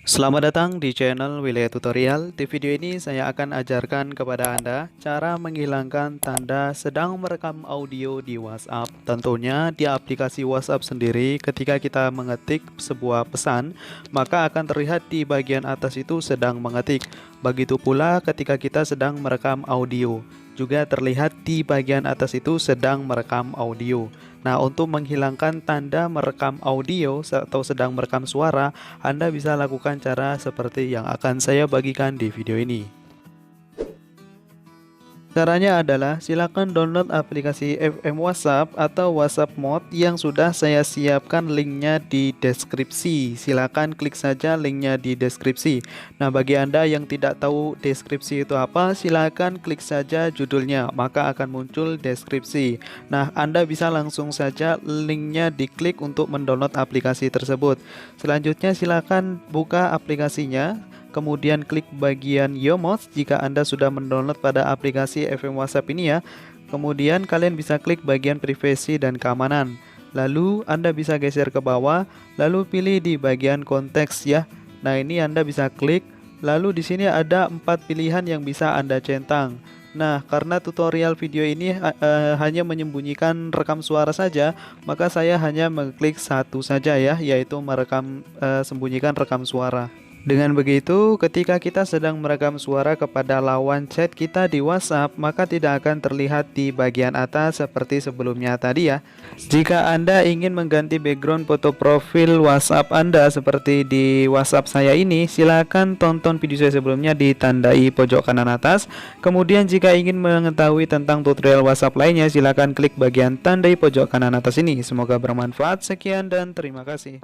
Selamat datang di channel Wilayah Tutorial. Di video ini saya akan ajarkan kepada Anda cara menghilangkan tanda sedang merekam audio di WhatsApp. Tentunya di aplikasi WhatsApp sendiri ketika kita mengetik sebuah pesan, maka akan terlihat di bagian atas itu sedang mengetik. Begitu pula ketika kita sedang merekam audio, juga terlihat di bagian atas itu sedang merekam audio. Nah, untuk menghilangkan tanda merekam audio atau sedang merekam suara, Anda bisa lakukan cara seperti yang akan saya bagikan di video ini. Caranya adalah silakan download aplikasi FM WhatsApp atau WhatsApp Mode yang sudah saya siapkan linknya di deskripsi. Silakan klik saja linknya di deskripsi. Nah, bagi Anda yang tidak tahu deskripsi itu apa, silakan klik saja judulnya, maka akan muncul deskripsi. Nah, Anda bisa langsung saja linknya diklik untuk mendownload aplikasi tersebut. Selanjutnya silakan buka aplikasinya. Kemudian klik bagian Yomos jika Anda sudah mendownload pada aplikasi FM WhatsApp ini ya. Kemudian kalian bisa klik bagian privasi dan keamanan. Lalu Anda bisa geser ke bawah, lalu pilih di bagian konteks ya. Nah, ini Anda bisa klik. Lalu di sini ada 4 pilihan yang bisa Anda centang. Nah, karena tutorial video ini hanya menyembunyikan rekam suara saja, maka saya hanya mengklik satu saja ya, yaitu sembunyikan rekam suara. Dengan begitu, ketika kita sedang merekam suara kepada lawan chat kita di WhatsApp, maka tidak akan terlihat di bagian atas seperti sebelumnya tadi ya. Jika Anda ingin mengganti background foto profil WhatsApp Anda seperti di WhatsApp saya ini, silakan tonton video saya sebelumnya di tandai pojok kanan atas. Kemudian jika ingin mengetahui tentang tutorial WhatsApp lainnya, silakan klik bagian tandai pojok kanan atas ini. Semoga bermanfaat. Sekian dan terima kasih.